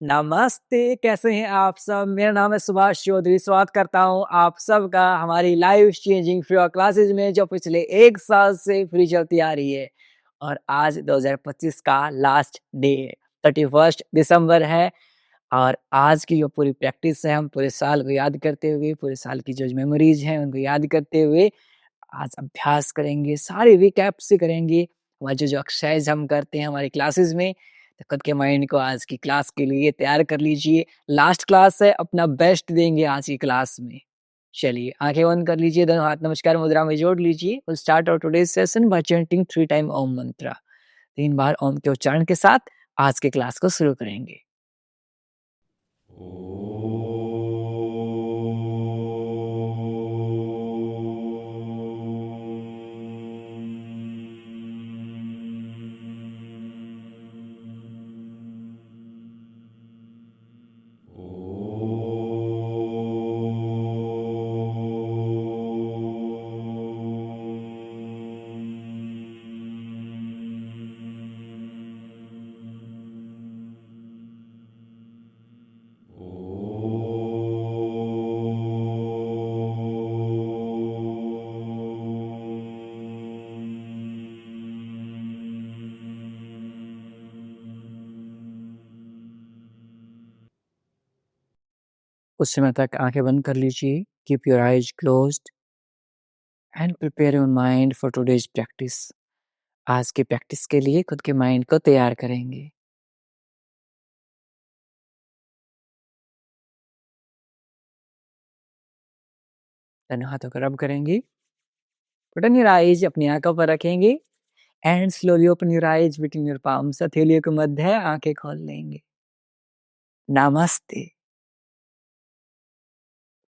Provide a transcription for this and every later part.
नमस्ते, कैसे हैं आप सब? मेरा नाम है सुभाष चौधरी, स्वागत करता हूँ आप सबका हमारी life changing free of classes में जो पिछले 1 साल से फ्री चलती आ रही है और आज 2025 का लास्ट डे है, 31 दिसंबर है और आज की जो पूरी प्रैक्टिस है, हम पूरे साल को याद करते हुए, पूरे साल की जो मेमोरीज़ हैं, उनको याद करते हुए आज अभ्यास करेंगे, सारे रिकैप से करेंगे। हमारे जो एक्सरसाइज़ हम करते हैं हमारी क्लासेस में, तो खुद के माइंड को आज की क्लास के लिए तैयार कर लीजिए। लास्ट क्लास है, अपना बेस्ट देंगे आज की क्लास में। चलिए, आँखें बंद कर लीजिए, दोनों हाथ नमस्कार मुद्रा में जोड़ लीजिए। Will start our today's session by chanting 3 time Om mantra. 3 बार ओम के उच्चारण के साथ आज की क्लास को शुरू करेंगे। कुछ समय तक आँखें बंद कर लीजिए। Keep your eyes closed end prepare your mind for today's practice. आज की प्रैक्टिस के लिए खुद के माइंड को तैयार करेंगे। दोनों हाथों को रब करेंगे। पुट ऑन योर आइज़, अपनी आँखों पर रखेंगे and slowly open your eyes between your palms. हथेलियों के मध्य आँखें खोल लेंगे। नमस्ते।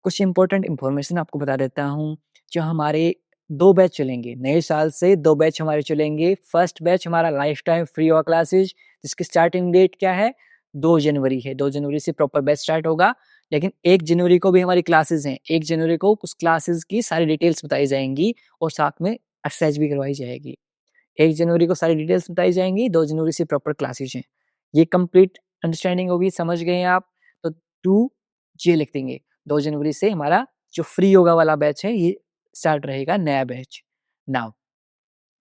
कुछ इम्पोर्टेंट इन्फॉर्मेशन आपको बता देता हूँ, जो हमारे 2 बैच चलेंगे, नए साल से 2 बैच हमारे चलेंगे। फर्स्ट बैच हमारा life time free yoga classes, जिसकी स्टार्टिंग डेट क्या है? 2 जनवरी है। 2 जनवरी से प्रॉपर बैच स्टार्ट होगा, लेकिन 1 जनवरी को भी हमारी क्लासेस हैं। 1 जनवरी को उस क्लासेस की सारी डिटेल्स बताई जाएँगी और साथ में एक्सरसाइज भी करवाई जाएगी। 1 जनवरी को सारी डिटेल्स बताई जाएँगी, 2 जनवरी से प्रॉपर क्लासेस हैं। ये कंप्लीट अंडरस्टैंडिंग होगी, समझ गए हैं आप? तो 2 जे लिख देंगे। 2 जनवरी से हमारा जो फ्री योगा वाला बैच है, ये स्टार्ट रहेगा, नया बैच। नाउ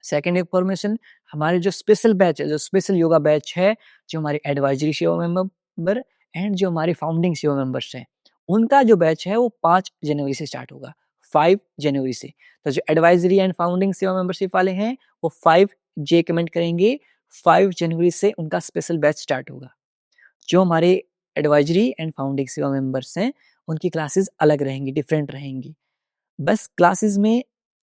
सेकंड इन्फॉर्मेशन, हमारे जो स्पेशल बैच है, जो स्पेशल योगा बैच है, जो हमारे एडवाइजरी सेवा मेंबर एंड जो हमारे फाउंडिंग सेवा मेंबर्स हैं, उनका जो बैच है वो 5 जनवरी से स्टार्ट होगा, 5 जनवरी से। तो जो एडवाइजरी एंड फाउंडिंग सेवा मेंबरशिप वाले हैं, वो 5 जे कमेंट करेंगे, 5 जनवरी से उनका स्पेशल बैच स्टार्ट होगा। जो हमारे एडवाइजरी एंड फाउंडिंग सेवा मेंबर्स हैं, उनकी क्लासेस अलग रहेंगी, डिफरेंट रहेंगी। बस क्लासेस में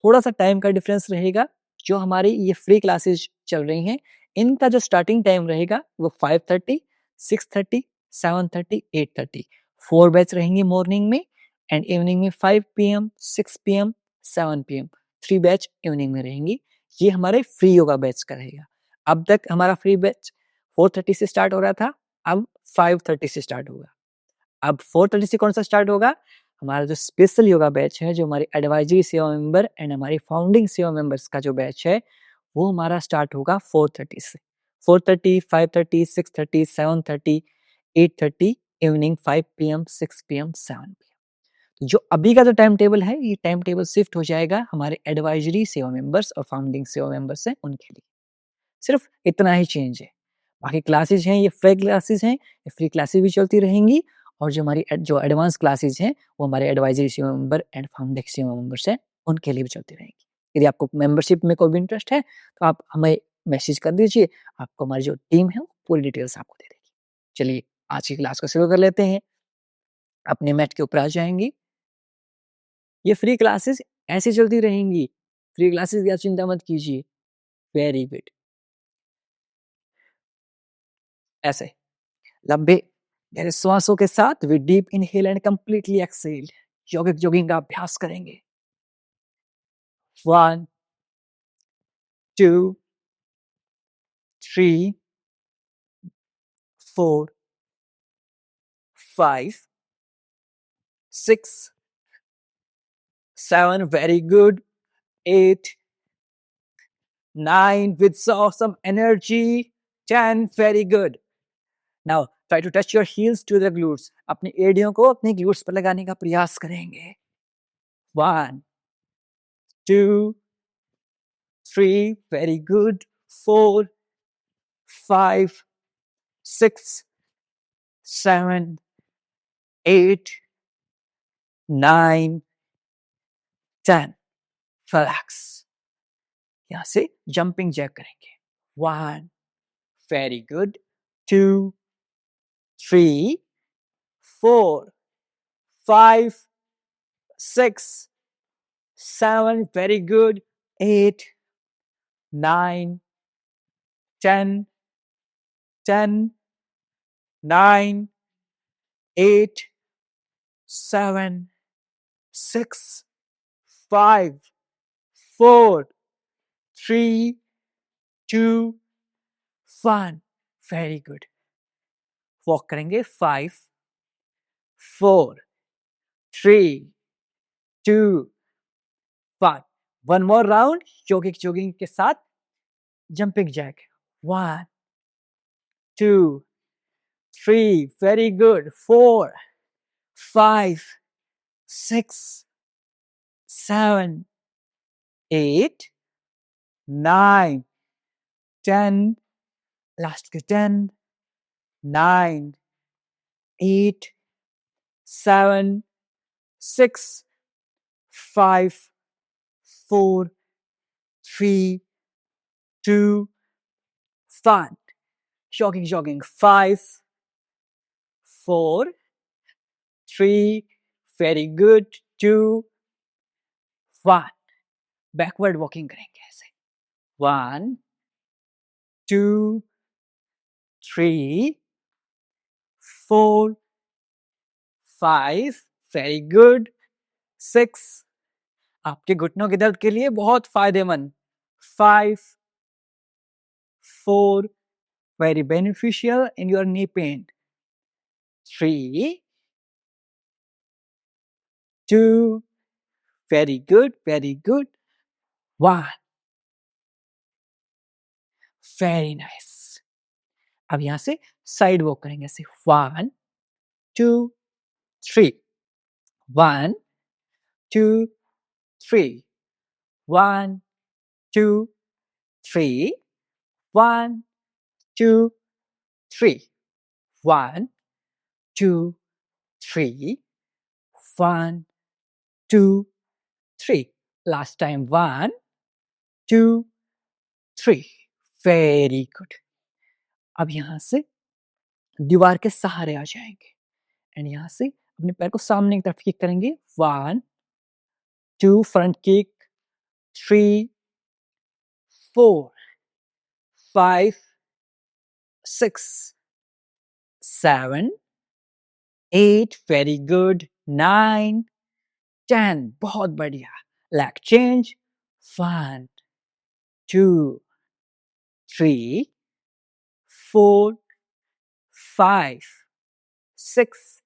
थोड़ा-सा टाइम का डिफरेंस रहेगा। जो हमारी ये फ्री क्लासेस चल रही हैं, इनका जो स्टार्टिंग टाइम रहेगा वो 5:30, 6:30, 7:30, 8:30 4 बैच रहेंगे मॉर्निंग में एंड इवनिंग में 5 PM, 6 PM, 7 PM 3 batch evening में रहेंगी। ये हमारे फ्री योगा बैच का रहेगा। अब तक हमारा फ्री बैच 4:30 से स्टार्ट हो रहा था, अब 5:30 से स्टार्ट होगा। अब 4:30 से कौन-सा स्टार्ट होगा? हमारा जो स्पेशल योगा बैच है, जो हमारी एडवाइजरी सेवा मेंबर एंड हमारी फाउंडिंग सेवा मेंबर्स का जो बैच है, वो हमारा स्टार्ट होगा 4:30 से। 4:30, 5:30, 6:30, 7:30, 8:30 इवनिंग 5 पीएम, 6 पीएम, 7 पीएम। जो अभी का जो टाइम टेबल है, ये टाइम टेबल शिफ्ट हो जाएगा हमारे एडवाइजरी सेवा मेंबर्स और फाउंडिंग सेवा मेंबर्स हैं, उनके लिए। सिर्फ इतना ही चेंज है। बाकी क्लासेस हैं, ये फ्री क्लासेस हैं, ये फ्री क्लासेस भी चलती रहेंगी और जो हमारी जो एडवांस क्लासेस हैं, वो हमारे एडवाइजरी सेवा मेंबर एंड फाउंडिंग सेवा मेंबर्स हैं, उनके लिए भी चलती रहेंगी। यदि आपको मेंबरशिप में कोई भी इंटरेस्ट है, तो आप हमें मैसेज कर दीजिए, आपको हमारी जो टीम है, वो पूरी डिटेल्स आपको दे देगी। चलिए, आज की क्लास को शुरू कर लेते हैं। अपने मैट के ऊपर आ जाएँगे। ये फ्री क्लासेस ऐसे चलती रहेंगी, फ्री क्लासेस की आप चिंता मत कीजिए। Very good. ऐसे। लंबे गहरे श्वासों के साथ we deep inhale and completely exhale यौगिक जॉगिंग का अभ्यास करेंगे। 1 2 3 4 5 6 7 very good 8 9 with some energy 10 very good. Now Try to touch your heels to the glutes. अपनी एड़ियों को अपने glutes पर लगाने का प्रयास करेंगे. 1, 2, 3, very good. 4, 5, 6, 7, 8, 9, 10. Relax. यहाँ से jumping jack करेंगे. 1, very good. 2, 3, 4, 5, 6, 7, very good. 8, 9, 10, 10, 9, 8, 7, 6, 5, 4, 3, 2, 1. Very good. Walk करेंगे. 5, 4, 3, 2, 1. One more round. Jogging के साथ jumping jack. 1, 2, 3. Very good. 4, 5, 6, 7, 8, 9, 10. Last के 10, 9, 8, 7, 6, 5, 4, 3, 2, 1. Jogging. 5, 4, 3. Very good. 2, 1. Backward walking करेंगे ऐसे. 1, 2, 3, 4, 5. Very good. 6. आपके घुटनों के दर्द के लिए बहुत फायदेमंद. 5, 4. Very beneficial in your knee pain. 3, 2. Very good. 1. Very nice. अब यहाँ से साइड वॉक करेंगे ऐसे. 1, 2, 3. 1, 2, 3. 1, 2, 3. 1, 2, 3. 1, 2, 3. 1, 2, 3. Last time. 1, 2, 3. Very good. अब यहाँ से दीवार के सहारे आ जाएंगे एंड यहाँ से अपने पैर को सामने की तरफ किक करेंगे. 1, 2. Front kick. 3, 4, 5, 6, 7, 8. Very good. 9, 10. बहुत बढ़िया. Leg change. 1, 2, 3, 4, 5, 6,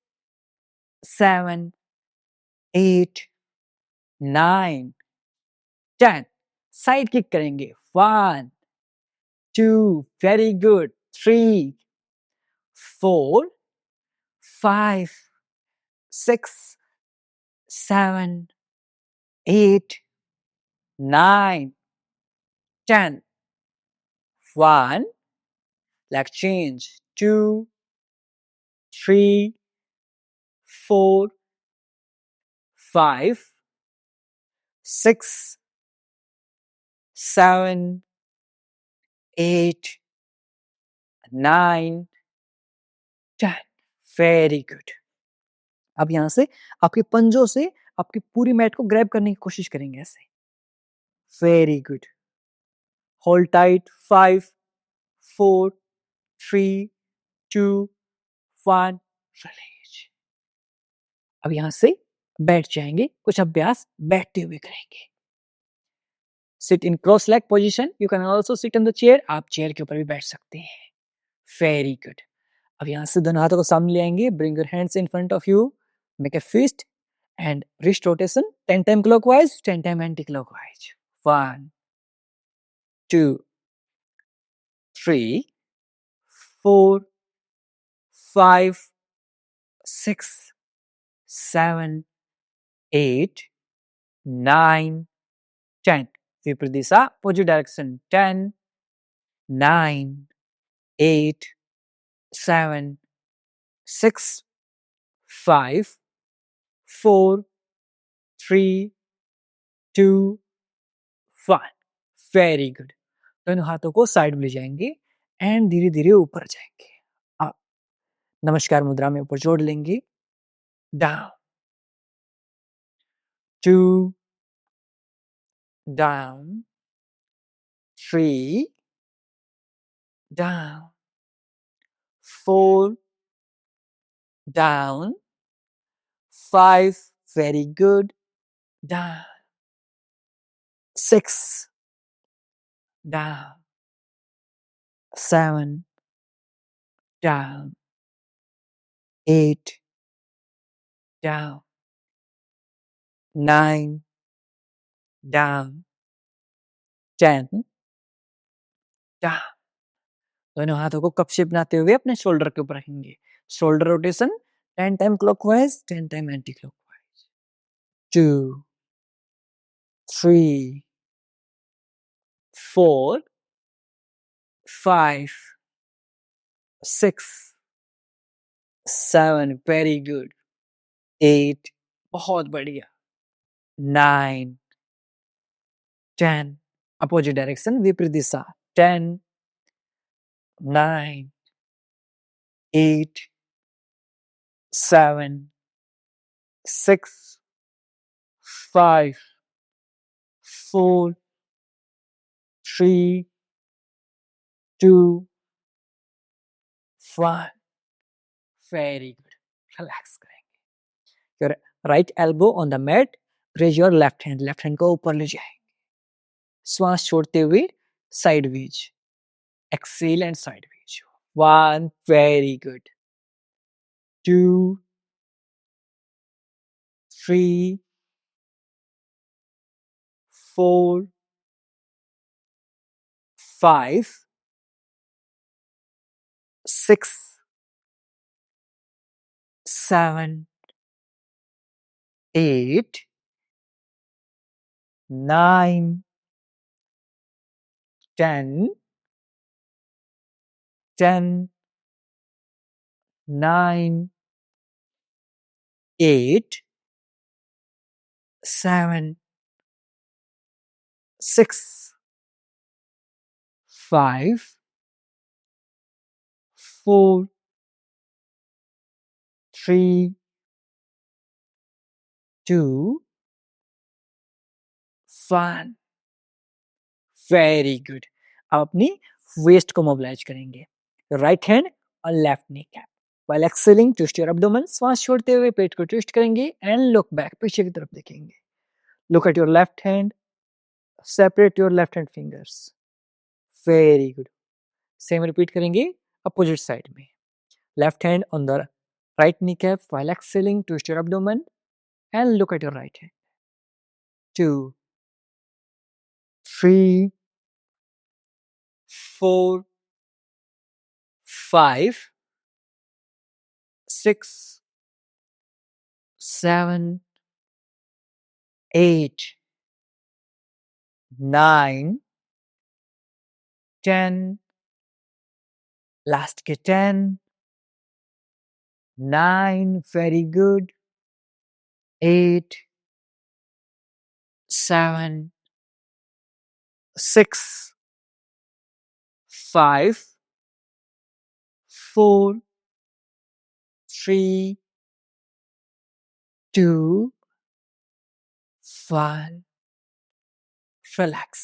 7, 8, 9, 10. साइड किक करेंगे. 1, 2. Very good. 3, 4, 5, 6, 7, 8, 9, 10. 1. Leg change. 2, 3, 4, 5, 6, 7, 8, 9, 10. Very good. अब यहाँ से आपके पंजों से आपकी पूरी मैट को ग्रैब करने की कोशिश करेंगे ऐसे. Very good. Hold tight. 5, 4, 3, 2, 1. Release. अब यहाँ से बैठ जाएंगे. कुछ अभ्यास बैठते हुए करेंगे. Sit in cross leg position. You can also sit on the chair. आप चेयर के ऊपर भी बैठ सकते हैं. Very good. अब यहाँ से दोनों हाथों को सामने ले आएंगे. Bring your hands in front of you. Make a fist and wrist rotation. 10 times clockwise, 10 times anti-clockwise. 1, 2, 3, 4, 5, 6, 7, 8, 9, 10. विपरीत दिशा, opposite direction. 10, 9, 8, 7, 6, 5, 4, 3, 2, 1. Very good. दोनों हाथों को साइड में ले जाएंगे एंड धीरे धीरे ऊपर जाएंगे. आप नमस्कार मुद्रा में ऊपर जोड़ लेंगे. Down, 2, down, 3, down, 4, down, 5, very good, down, 6, down, 7, down, 8, down, 9, down, 10, down. दोनों हाथों को कप शेप बनाते हुए अपने शोल्डर के ऊपर रखेंगे. Shoulder rotation 10 time clockwise, 10 time anti clockwise. 2, 3, 4, 5, 6, 7, very good. 8, बहुत बढ़िया. 9, 10, अपोजिट डायरेक्शन, विपरीत दिशा. 10, 9, 8, 7, 6, 5, 4, 3, 2, 1. Very good. रिलैक्स करेंगे. Your right elbow on the mat. Raise your left hand को ऊपर ले जाएंगे. श्वास छोड़ते हुए sideways. Exhale and sideways. 1, very good. 2, 3, 4, 5, 6, 7, 8, 9, 10, 10, 9, 8, 7, 6, 5, 4, 3, 2, 1. Very good. अब अपनी वेस्ट को मोबिलाइज करेंगे. राइट हैंड और left knee cap. While exhaling, twist your abdomen. श्वास छोड़ते हुए पेट को ट्विस्ट करेंगे एंड लुक बैक. पीछे की तरफ देखेंगे. Look at your left hand. Separate your left hand fingers. Very good. Same repeat करेंगे opposite side में. Left hand on the right kneecap. While exhaling, twist your abdomen and look at your right hand. 2, 3, 4, 5, 6, 7, 8, 9, 10. Last के 10, 9, very good. 8, 7, 6, 5, 4, 3, 2, 1. Relax.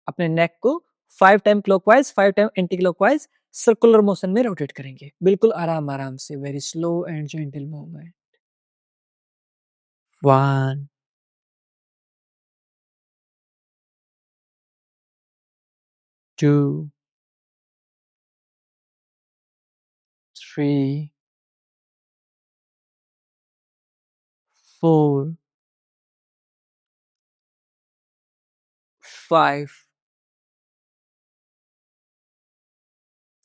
अपने नेक को 5 time clockwise, 5 time anti clockwise circular motion में rotate करेंगे. बिल्कुल आराम आराम से. Very slow and gentle movement. 1, 2, 3, 4, 5.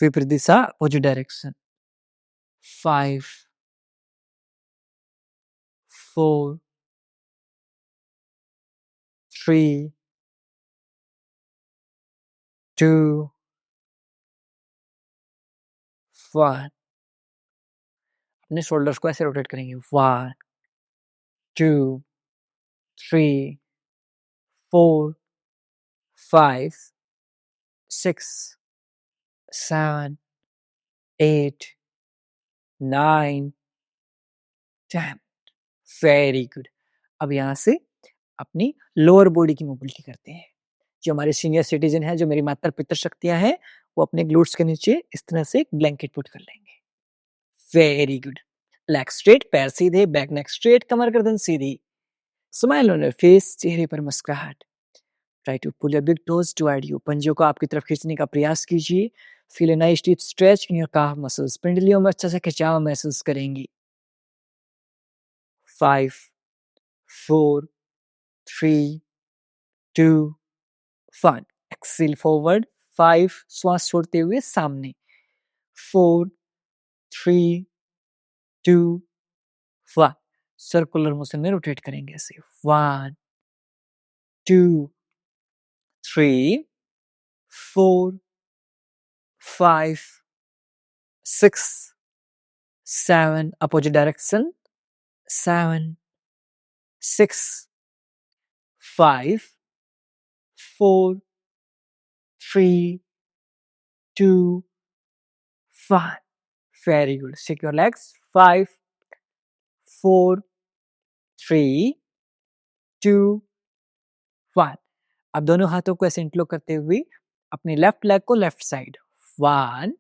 विपरीत दिशा, अपोजिट डायरेक्शन. 5, 4, 3, 2, 1. अपने शोल्डर्स को ऐसे रोटेट करेंगे। 1, 2, 3, 4, 5, 6, 7, 8, 9, 10. Very good. अब यहाँ से अपनी लोअर बॉडी की मोबिलिटी करते हैं। जो हमारे सीनियर सिटीजन हैं, जो मेरी माता-पितर शक्तियाँ हैं, वो अपने ग्लूट्स के नीचे इस तरह से एक ब्लैंकेट पुट कर लेंगे। Very good. लेग स्ट्रेट, पैर सीधे, बैक नेक स्ट्रेट, कमर गर्दन सीधी। स्माइल ऑन योर फेस, चेहरे पर मुस्कुराहट। Try to pull your big toes toward you. पंजों को आपकी तरफ खींचने का प्रयास कीजिए। Feel a nice deep stretch in your calf muscles. पिंडलियों में अच्छा सा खिंचाव महसूस करेंगी। 5, 4, 3, 2, 1. Excel forward. 5, श्वास छोड़ते हुए सामने। 4, 3, 2, 1. सर्कुलर मोशन में रोटेट करेंगे ऐसे। 1, 2, 3, 4, 5, 6, 7. Opposite direction. 7, 6, 5, 4, 3, 2, 1. Very good. Shake your legs. 5, 4, 3, 2, 1. अब दोनों हाथों को ऐसे इंटरलॉक करते हुए अपने लेफ्ट लेग को लेफ्ट साइड। 1,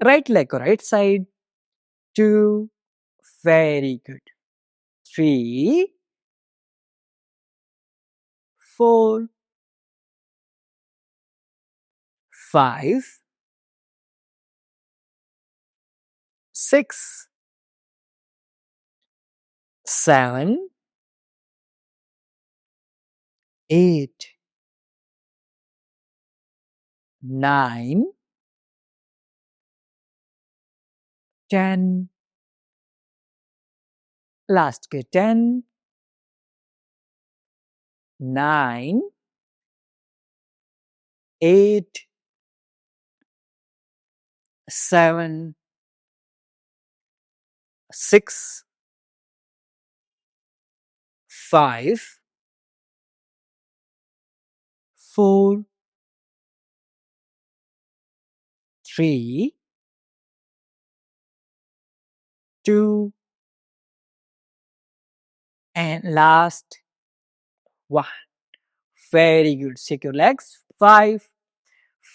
राइट लेग को right side. 2, very good. 3, 4, 5, 6, 7, 8, 9, 10. Last के 10, 9, 8, 7, 6, 5, 4, 3, 2, and last 1. Very good. Shake your legs. 5,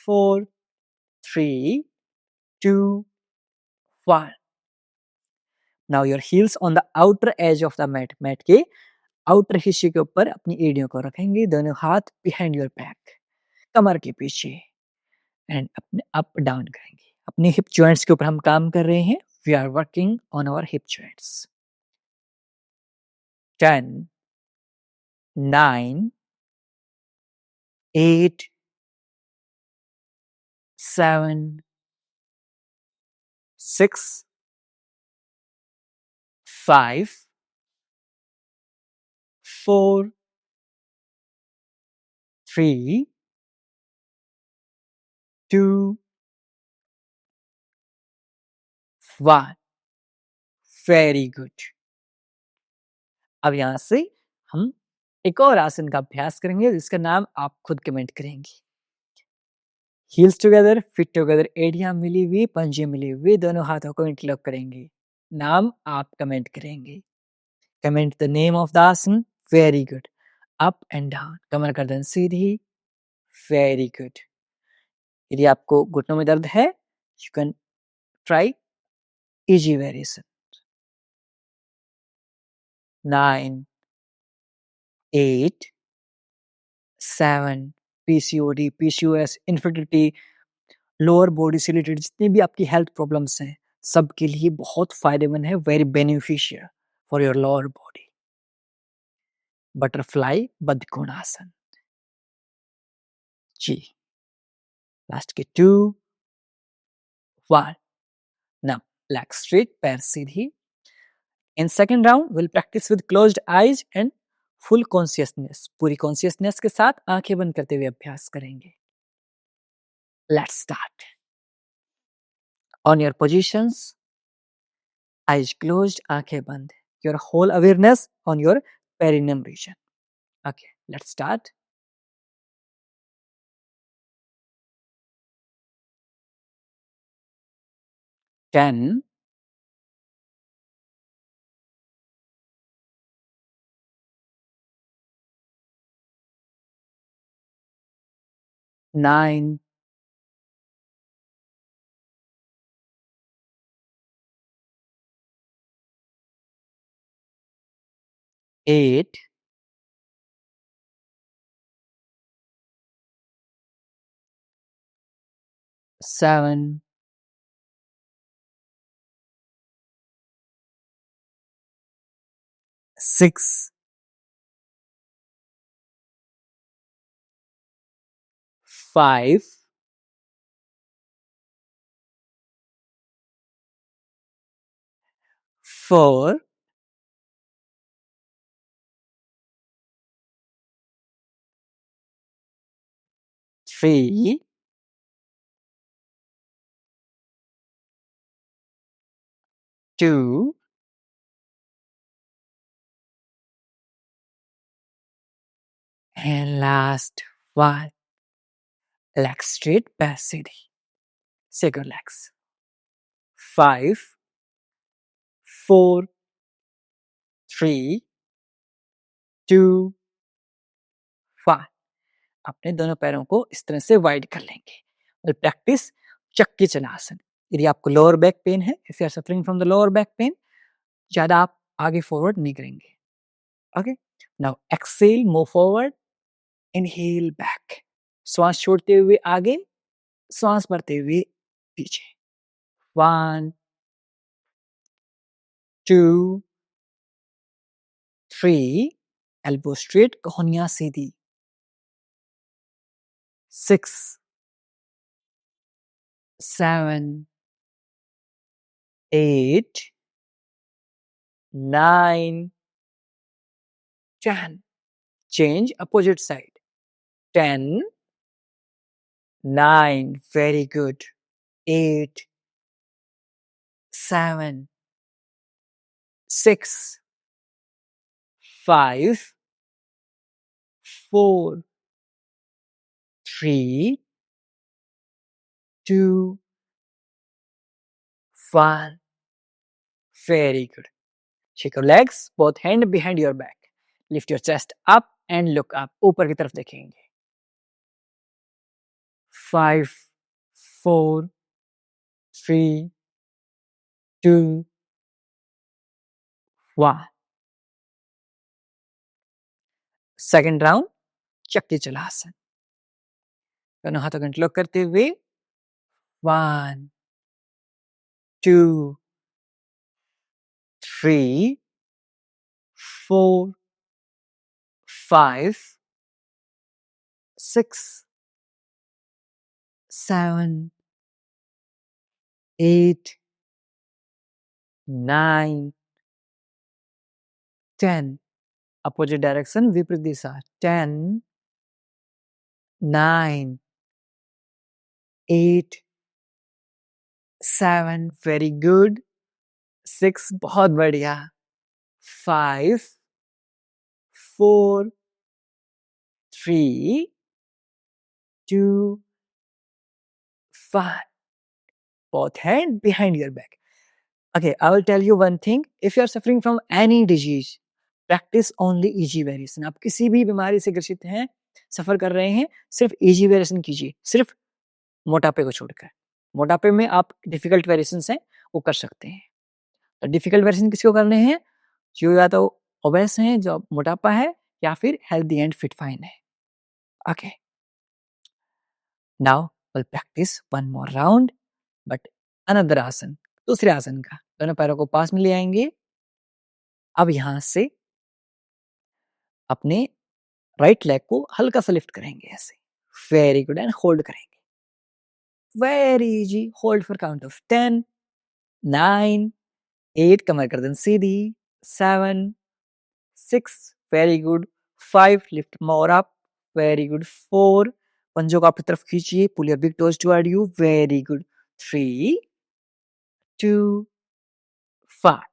4, 3, 2, 1. Now your heels on the outer edge of the mat. Mat के आउटर हिस्से के ऊपर अपनी एड़ियों को रखेंगे। दोनों हाथ बिहाइंड योर बैक, कमर के पीछे, एंड अपने अप डाउन करेंगे। अपने हिप जॉइंट्स के ऊपर हम काम कर रहे हैं। We are working on our hip joints. 10, 9, 8, 7, 6, 5, 4, 3, 2, 1. Very good. अब यहाँ से हम एक और आसन का अभ्यास करेंगे जिसका नाम आप खुद कमेंट करेंगे। हील्स टुगेदर, फिट टुगेदर, एड़ियां मिली हुई, पंजे मिली हुई, दोनों हाथों को इंटरलॉक करेंगे। नाम आप कमेंट करेंगे। Comment the name of the asana. Very good. Up and down, कमर गर्दन सीधी। Very good. यदि आपको घुटनों में दर्द है, you can try easy variation. 9, 8, 7, PCOD, PCOS, infertility, lower body से रिलेटेड जितनी भी आपकी हेल्थ प्रॉब्लम्स हैं, सबके लिए बहुत फायदेमंद है। Very beneficial for your lower body. Butterfly बद्धकोणासन। जी। लास्ट के 2, 1. Now Legs straight, पैर सीधी. In second round, we'll practice with closed eyes and full consciousness. पूरी consciousness के साथ आंखें बंद करते हुए अभ्यास करेंगे. Let's start. On your positions, eyes closed, आंखें बंद. Your whole awareness on your perineum region. Okay, let's start. 10, 9, 8, 7, 6, 5, 4, 3, 2, and last 1. Legs straight, पैर सीधी. Second legs. 5, 4, 3, 2, 1. अपने दोनों पैरों को इस तरह से वाइड कर लेंगे. और प्रैक्टिस चक्की चलासन. यदि आपको लोअर बैक पेन है, if you are suffering from the lower back pain, ज्यादा आप आगे फॉरवर्ड नहीं करेंगे. Okay, now exhale, move forward, inhale back. श्वास छोड़ते हुए आगे, श्वास भरते हुए पीछे. 1, 2, 3, elbow straight, कोहनियां Sidhi. 6, 7, 8, 9, 10. Change opposite side. 10, 9, very good. 8, 7, 6, 5, 4, 3, 2, 1. Very good. Shake your legs, both hand behind your back. Lift your chest up and look up. ऊपर की तरफ देखेंगे. 5, 4, 3, 2, 1. Second round, चक्की चलासन. दोनों हाथों को इंटरलॉक करते हुए 1, 2, 3, 4, 5, 6, 7, 8, 9, 10. Opposite direction, विपरीत दिशा. 10, 9, 8, 7, very good. 6, बहुत बढ़िया. 5, 4, 3, 2, 1. Both hand behind your back. Okay, I will tell you one thing. If you are suffering from any disease, practice only easy variation. आप किसी भी बीमारी से ग्रसित हैं, सफर कर रहे हैं, सिर्फ easy variation कीजिए, सिर्फ मोटापे को छोड़कर. मोटापे में आप डिफिकल्ट वेरिएशंस हैं, वो कर सकते हैं. तो डिफिकल्ट वेरिएशन किसको करने हैं? जो या तो ओबेस हैं, जो मोटापा है, या फिर हेल्दी एंड फिट फाइन है. Okay, now we'll practice one more round, but another आसन, दूसरे आसन का. दोनों पैरों को पास में ले आएंगे. अब यहाँ से अपने राइट लेग को हल्का सा लिफ्ट करेंगे ऐसे. वेरी गुड, एंड होल्ड करेंगे. Very easy. Hold for count of 10, 9, 8 कमर गर्दन सीधी, 7, 6 very good, 5 lift more up, very good, 4 पंजों को आपकी तरफ खींचिए, pull your big toes toward you, very good, 3, 2, 5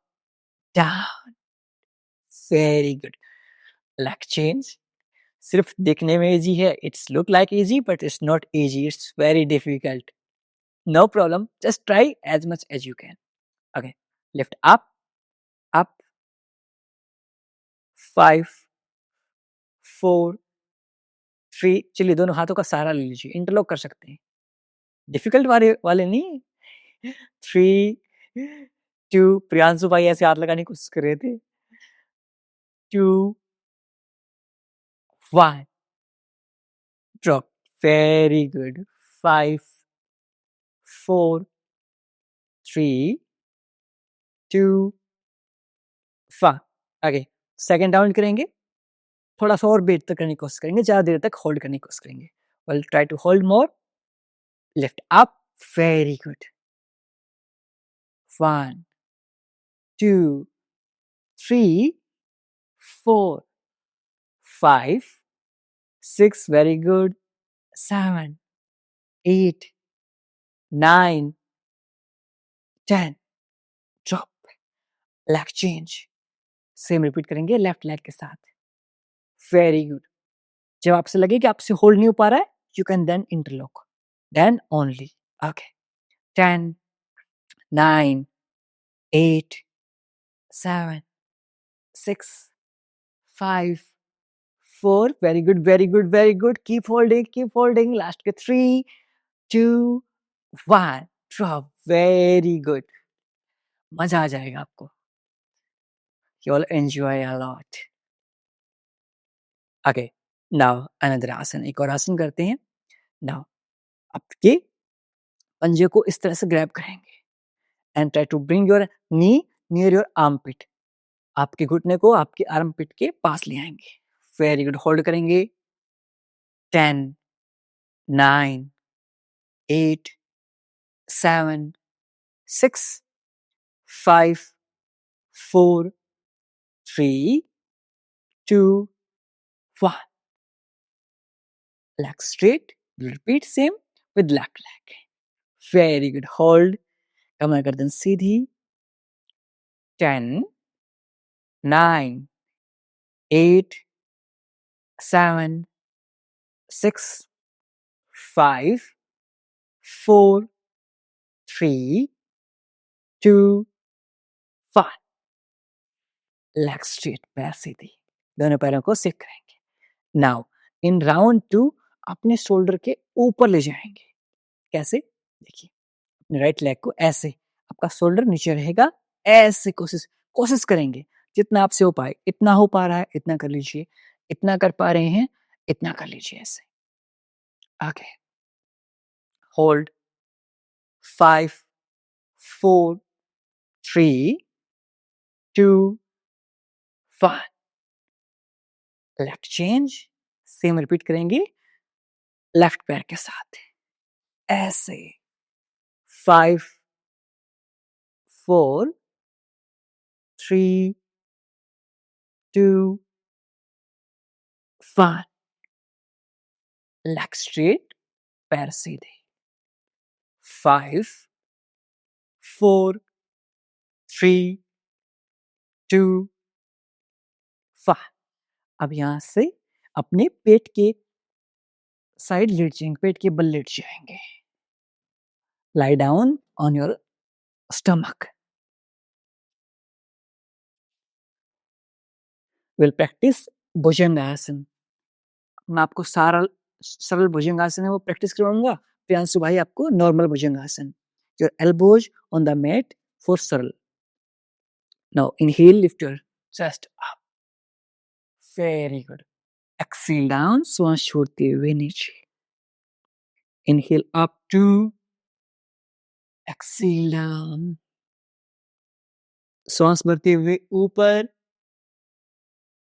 down, very good, leg change. सिर्फ दिखने में इजी है, it's look like easy but it's not easy, it's very difficult. No problem. Just try as much as you can. Okay. Lift up, up, 5, 4, 3. चलिए दोनों हाथों का सहारा ले लीजिए, इंटरलॉक कर सकते हैं। डिफिकल्ट वाले वाले नहीं। 3, 2, प्रियांशु भाई ऐसे हाथ लगाने की कोशिश कर रहे थे। 2, 1, drop. Very good. 5, 4, 3, 2, 1. आगे सेकंड डाउन करेंगे, थोड़ा सा और वेट तक करने की कोशिश करेंगे, ज़्यादा देर तक होल्ड करने की कोशिश करेंगे। We'll try to hold more. Lift up. Very good. 1, 2, 3, 4, 5, 6. Very good. 7, 8, 9, 10. Drop. Leg change. Same repeat करेंगे लेफ्ट लेग के साथ। Very good. जब आपसे लगे कि आपसे होल्ड नहीं हो पा रहा है, you can then interlock, then only. Okay. 10, 9, 8, 7, 6, 5, 4. Very good, very good, very good. Keep holding, keep holding. Last के 3, 2, 1. ड्रॉप। Very good. मजा आ जाएगा आपको। You will enjoy a lot. Okay, now another आसन, एक और आसन करते हैं। नाउ आपके पंजे को इस तरह से ग्रैब करेंगे and try to bring your knee near your armpit. आपके घुटने को आपके आर्मपिट के पास ले आएंगे। Very good. होल्ड करेंगे। 10, 9, 8, 7, 6, 5, 4, 3, 2, 1. Leg straight. Repeat same with left leg. Very good. Hold. कमर गर्दन सीधी। 10, 9, 8, 7, 6, 5, 4, 3, 2, 1. लेग स्ट्रेट, पैर सीधी, दोनों पैरों को सिक करेंगे। नाउ इन राउंड 2 अपने शोल्डर के ऊपर ले जाएंगे। कैसे? देखिए, अपने राइट लेग को ऐसे, आपका शोल्डर नीचे रहेगा, ऐसे कोशिश कोशिश करेंगे जितना आपसे हो पाए। इतना हो पा रहा है इतना कर लीजिए, इतना कर पा रहे हैं इतना कर लीजिए। ऐसे आगे hold. 5, 4, 3, 2, 1. Left change. Same repeat करेंगे लेफ्ट पैर के साथ, ऐसे। 5, 4, 3, 2, 1. लेग स्ट्रेट, पैर सीधे। 5, 4, 3, 2, 1. अब यहां से अपने पेट के साइड लेट जाएंगे, पेट के बल लेट जाएंगे। Lie down on your stomach. Will practice Bhujangasana. मैं आपको सरल भुजंगासन है वो प्रैक्टिस करवाऊंगा। प्रियांशु भाई आपको normal Bhujangasana. Your elbows on the mat for सरल। Now inhale, lift your chest up. Very good. Exhale down, श्वास छोड़ते हुए नीचे। इनहेल अप 2, एक्सेल डाउन, श्वास भरते हुए ऊपर,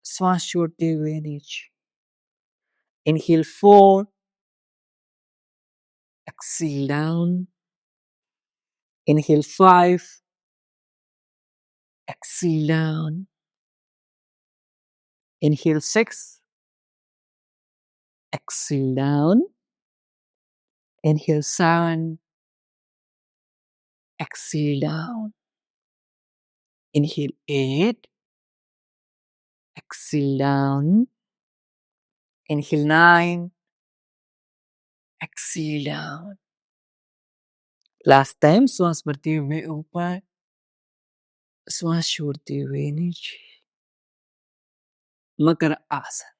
श्वास छोड़ते हुए नीचे। Inhale 4, exhale down, inhale 5, exhale down, inhale 6, exhale down, inhale 7, exhale down, inhale 8, exhale down, inhale 9, exhale down. Last time, श्वास भरते हुए ऊपर, श्वास छोड़ते हुए नीचे। मकर आसन।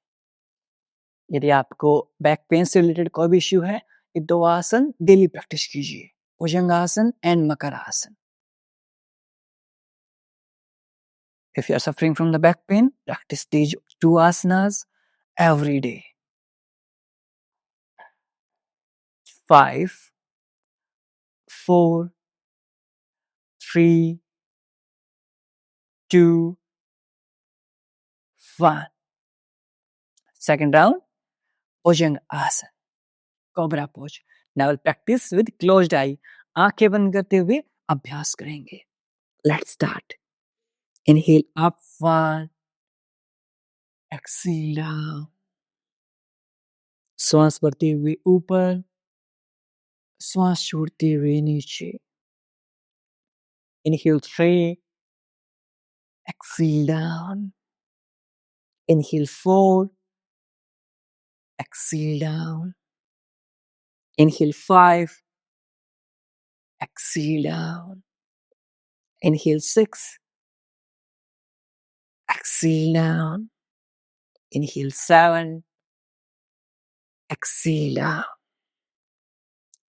यदि आपको बैक पेन से रिलेटेड कोई भी इश्यू है, ये 2 आसन डेली प्रैक्टिस कीजिए, भुजंगासन एंड मकर आसन। If you are suffering from the back pain, practice these 2 asanas every day. 5, 4, 3, 2, 1. Second round, Bhujangasana, Cobra pose. Now we'll practice with closed eye. आंखें बंद करते हुए अभ्यास करेंगे. Let's start. Inhale up 1, exhale down. श्वास भरते हुए ऊपर, श्वास छोड़ते हुए नीचे. Inhale 3, exhale down. Inhale 4, exhale down. Inhale 5, exhale down. Inhale 6, exhale down. Inhale 7, exhale down.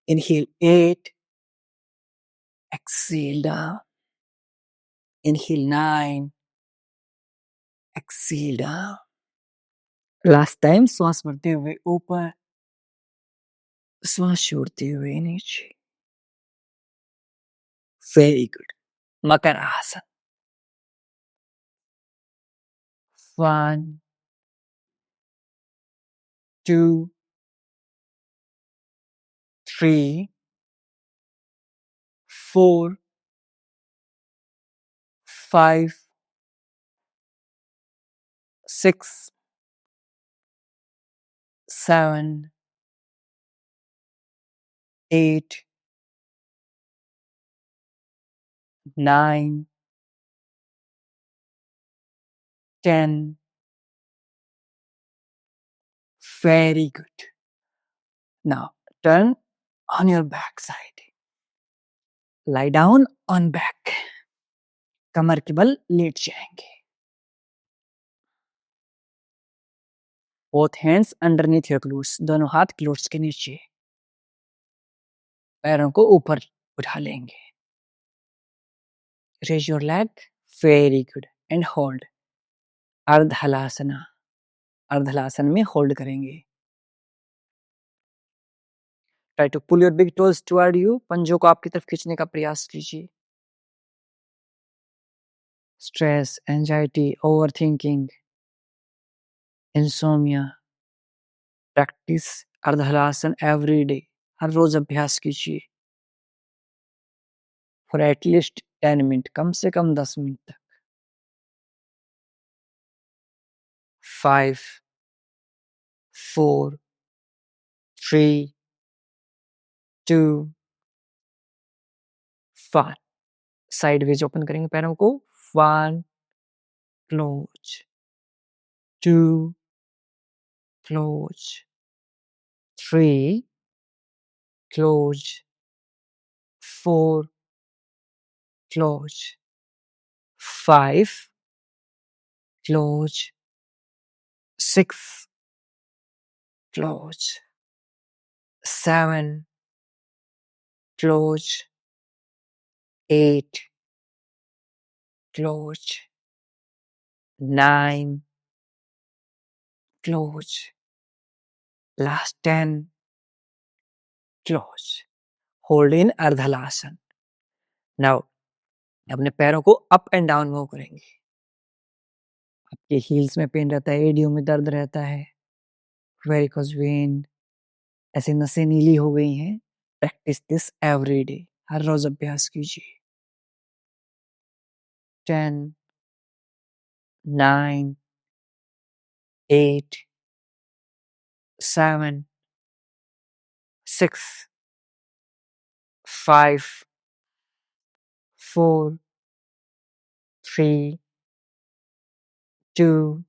Inhale 8, exhale down. Inhale 9, exhale down. Last time, श्वास भरते हुए ऊपर, श्वास छोड़ते हुए नीचे. Very good. मकर आसन. 1, 2, 3, 4, 5, 6, 7, 8, 9, 10. Very good. Now turn on your back side. Lie down on back. कमर के बल लेट जाएंगे. Both hands underneath your glutes. दोनों हाथ glutes के नीचे. पैरों को ऊपर उठा लेंगे. Raise your leg. Very good. And hold. अर्धहलासना. अर्धहलासन में होल्ड करेंगे. Try to pull your big toes toward you. पंजों को आपकी तरफ खींचने का प्रयास कीजिए. Stress, anxiety, overthinking, insomnia. Practice अर्धहलासन every day. हर रोज अभ्यास कीजिए. For at least 10 minutes. कम से कम 10 मिनट तक. 5, 4, 3, 2, 1. साइडवेज ओपन करेंगे पैरों को. 1, close. 2, close. 3, close. 4, close. 5, close. 6, close. 7, close. 8, close. 9, close. Last 10, close. Hold in ardhalasan. Now, अपने पैरों को अप एंड डाउन मूव करेंगे. आपके हील्स में पेन रहता है, एडियो में दर्द रहता है, वेरिकोज वेन, ऐसे नसें नीली हो गई हैं. Practice this every day. हर रोज अभ्यास कीजिए. 10, 9, 8, 7, 6, 5, 4, 3, 2,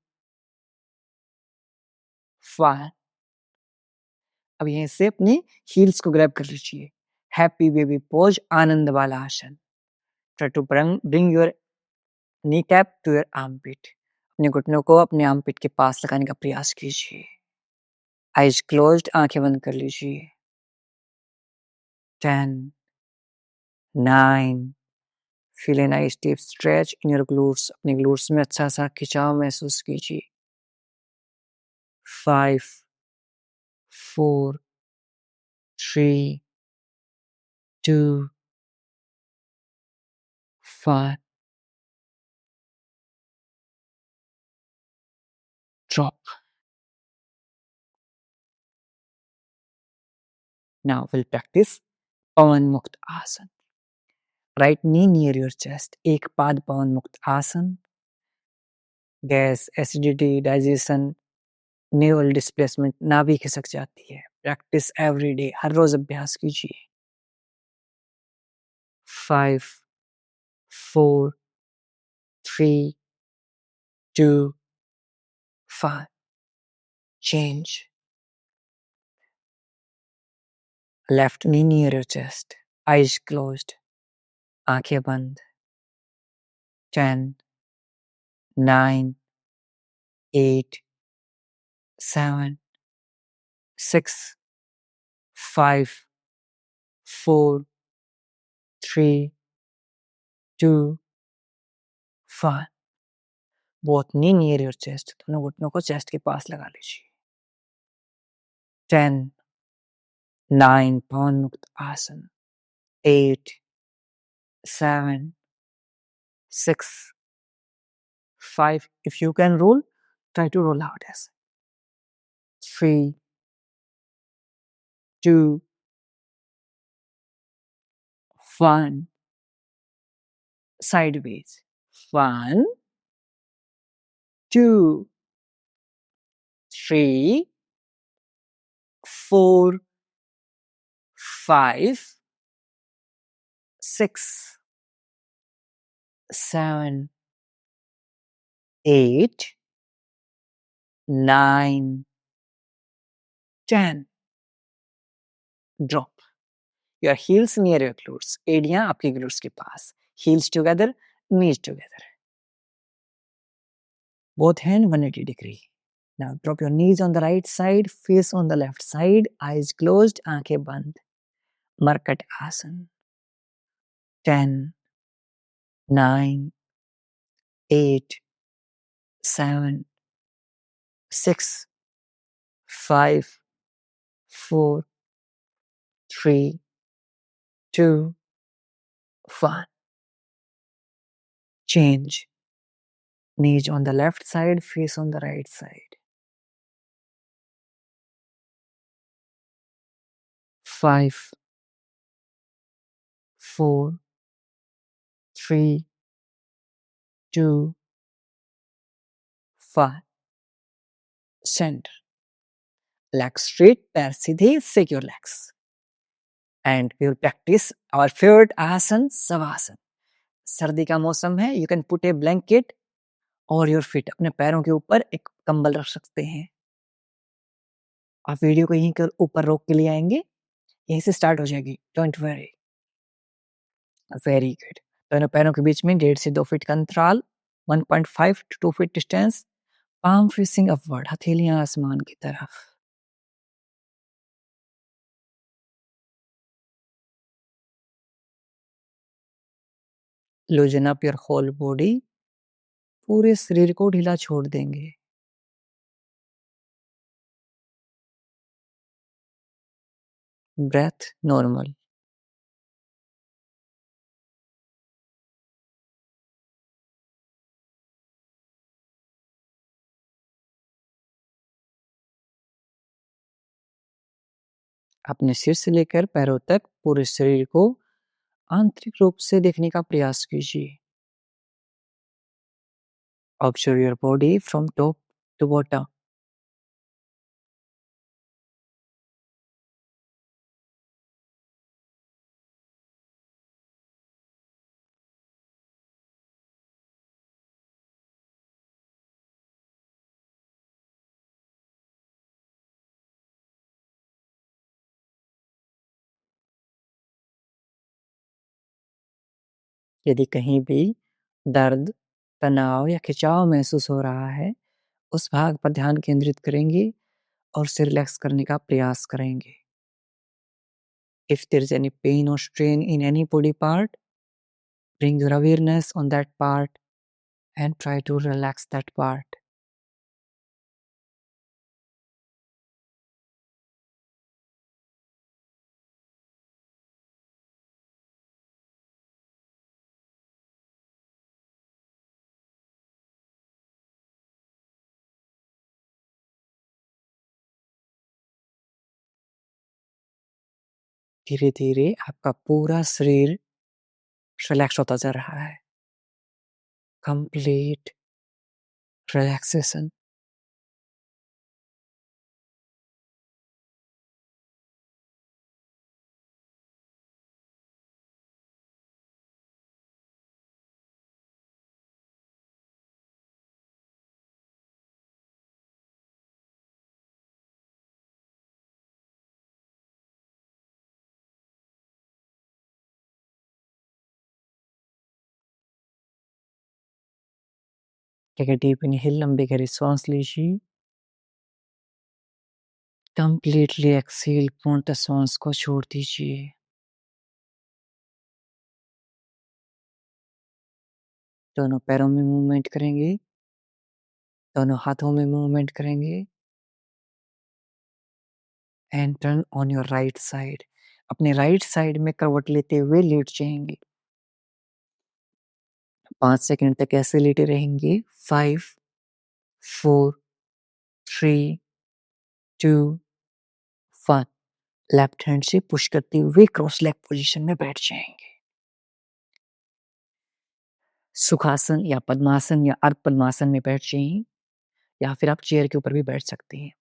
1। अब यहीं से अपनी हील्स को ग्रैब कर लीजिए। हैप्पी बेबी पोज, आनंद वाला आसन। Try to bring your knee cap to your armpit. अपने घुटनों को अपने आर्मपिट के पास लगाने का प्रयास कीजिए। आइज क्लोज्ड, आंखें बंद कर लीजिए। 10, 9, feel a nice deep stretch in your glutes. अपने ग्लूट्स में अच्छा सा खिंचाव महसूस कीजिए। 5, 4, 3, 2, 1, drop. Now we'll practice पवन मुक्त आसन। Right knee near your chest, एक पाद पवन मुक्त आसन। Gas, acidity, digestion, naval displacement, नाभि खिसक जाती है। प्रैक्टिस एवरी डे, हर रोज अभ्यास कीजिए। 5, 4, 3, 2, 1, change। Left knee near your chest, eyes closed, आंखें बंद। 10, 9, 8, 7, 6, 5, 4, 3, 2, 1। Both knee near your chest, दोनों घुटनों को चेस्ट के पास लगा लीजिए। 10, 9, पवन मुक्त आसन। 8, 7, 6, 5, if you can roll, try to roll out as 3, 2, 1, sideways, 1, 2, 3, 4, 5, 6, 7, 8, 9, 10। Drop your heels near your glutes, एड़ियां आपके glutes के पास। Heels together, knees together. Both hand 180 degree. Now drop your knees on the right side, face on the left side, eyes closed, आंखें बंद। मरकट आसन। 10, 9, 8, 7, 6, 5, 4, 3, 2, 1. Change. Knees on the left side, face on the right side. 5, 4, 3, 2, 1. Center. Legs straight, पैर सीधे, shake your legs. And we will practice our favorite आसन, शवासन। सर्दी का मौसम है, you can put a blanket और your feet, अपने पैरों के ऊपर एक कंबल रख सकते हैं। आप वीडियो को यहीं कर ऊपर रोक के लिए आएंगे, यहीं से स्टार्ट हो जाएगी। Don't worry. Very good. दोनों पैरों के बीच में 1.5 से 2 फीट का अंतराल, 1.5 to 2 feet distance, palm facing upward, हथेलियां आसमान की तरफ। Loosen up your whole body, पूरे शरीर को ढीला छोड़ देंगे। Breathe normal. अपने सिर से लेकर पैरों तक पूरे शरीर को आंतरिक रूप से देखने का प्रयास कीजिए। Observe your body from top to bottom. यदि कहीं भी दर्द, तनाव या खिंचाव महसूस हो रहा है, उस भाग पर ध्यान केंद्रित करेंगे और उसे रिलैक्स करने का प्रयास करेंगे। If there is any pain or strain in any body part, bring your awareness on that part and try to relax that part. धीरे-धीरे आपका पूरा शरीर रिलैक्स होता जा रहा है। Complete relaxation. Take a deep inhale, लंबी गहरी सांस लीजिए। कंप्लीटली एक्सहेल, पूर्णतः सांस को छोड़ दीजिए। दोनों पैरों में मूवमेंट करेंगे, दोनों हाथों में मूवमेंट करेंगे। And turn on your right side. अपने राइट साइड में करवट लेते हुए लेट जाएंगे। 5 सेकंड तक ऐसे लेटे रहेंगे। 5, 4, 3, 2, 1। लेफ्ट हैंड से पुश करते हुए क्रॉस लेग पोजीशन में बैठ जाएंगे। सुखासन या पद्मासन या अर्ध पद्मासन में बैठ जाइए, या फिर आप चेयर के ऊपर भी बैठ सकते हैं।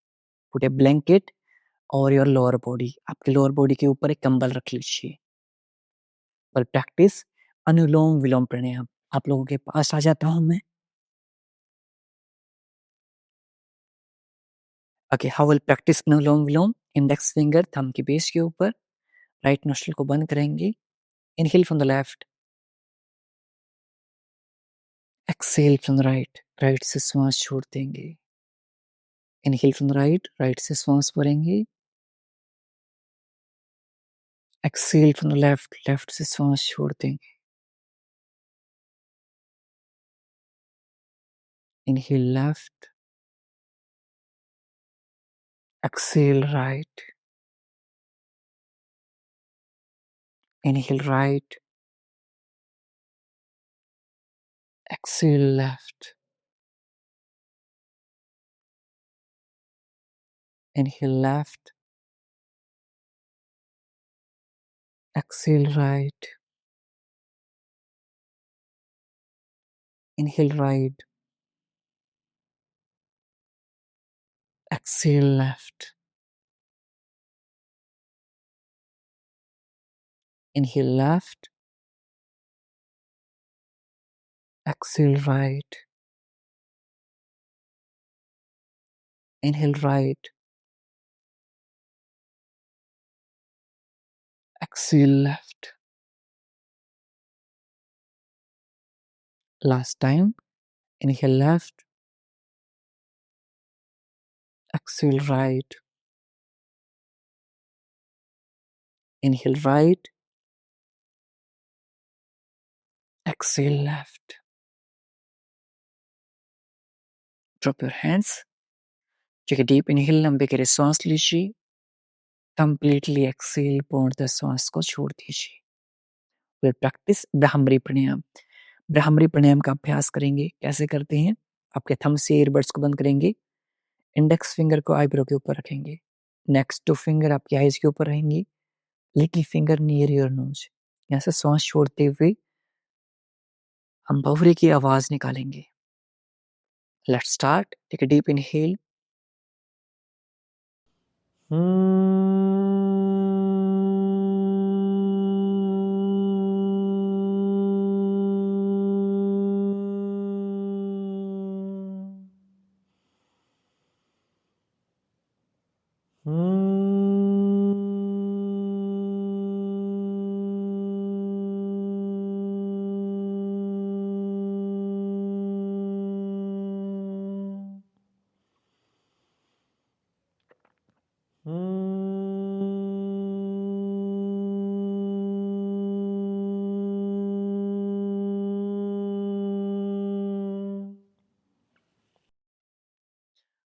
पुट ए ब्लैंकेट और योर लोअर बॉडी, आपके लोअर बॉडी के ऊपर एक कंबल रख लीजिए। पर प्रैक्टिस अनुलोम विलोम प्राणायाम। आप लोगों के पास आ जाता हूं मैं। Okay, how will practice anulom vilom. Index finger thumb की बेस के ऊपर, राइट नोस्ट्रल को बंद करेंगे। Inhale from the left, exhale from the right, right से श्वास छोड़ देंगे। Inhale from the right, right से श्वास भरेंगे। Exhale from the left, left से श्वास छोड़ देंगे। Inhale left, exhale right, inhale right, exhale left, inhale left, exhale right, inhale right, exhale left, inhale left, exhale right, inhale right, exhale left. Last time, inhale left, exhale right, inhale right, exhale left. Drop your hands. Take a deep inhale, लंबे गहरे सांस लीजिए। Completely exhale, पूर्णतः सांस को छोड़ दीजिए। फिर प्रैक्टिस ब्राह्मरी प्राणायाम। ब्राह्मरी प्राणायाम का अभ्यास करेंगे। कैसे करते हैं? आपके थंब से ईयरबड्स को बंद करेंगे। इंडेक्स फिंगर को आईब्रो के ऊपर रखेंगे। नेक्स्ट 2 फिंगर आपकी आईज के ऊपर रहेंगी। Little finger near your nose. यहाँ से सांस छोड़ते हुए हम भंवरे की आवाज निकालेंगे। Let's start. Take a deep inhale.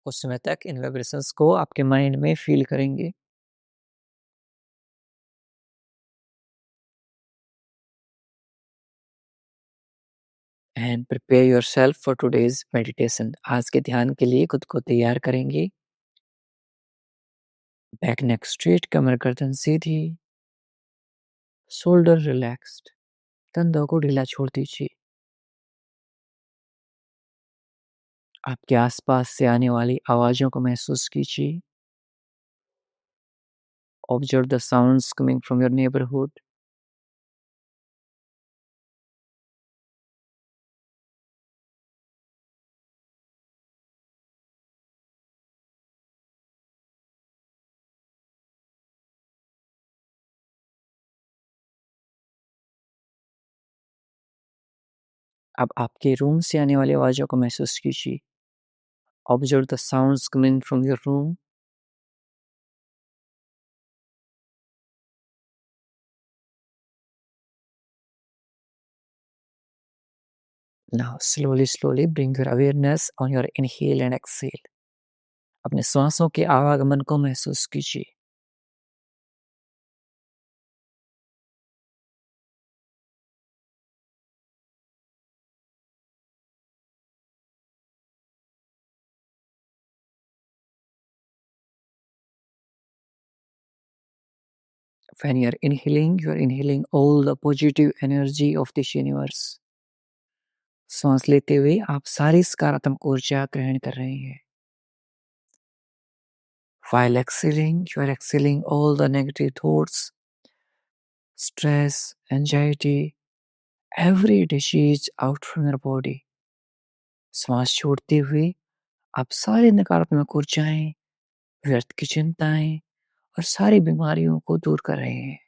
कुछ समय तक इन वाइब्रेशंस को आपके माइंड में फील करेंगे। And prepare yourself for today's meditation. आज के ध्यान के लिए खुद को तैयार करेंगे। बैक नेक स्ट्रेट, कमर गर्दन सीधी, शोल्डर रिलैक्स्ड, कंधों को ढीला छोड़ दीजिए। आपके आसपास से आने वाली आवाज़ों को महसूस कीजिए। Observe the sounds coming from your neighbourhood. अब आपके रूम से आने वाली आवाज़ों को महसूस कीजिए। Observe the sounds coming from your room. Now slowly bring your awareness on your inhale and exhale. अपने श्वासों के आवागमन को महसूस कीजिए। When you are inhaling all the positive energy of this universe. सांस लेते हुए आप सारी सकारात्मक ऊर्जा ग्रहण कर रहे हैं। While exhaling, you are exhaling all the negative thoughts, stress, anxiety, every disease out from your body. सांस छोड़ते हुए आप सारी नकारात्मक ऊर्जाएं, व्यर्थ की चिंताएं और सारी बीमारियों को दूर कर रहे हैं।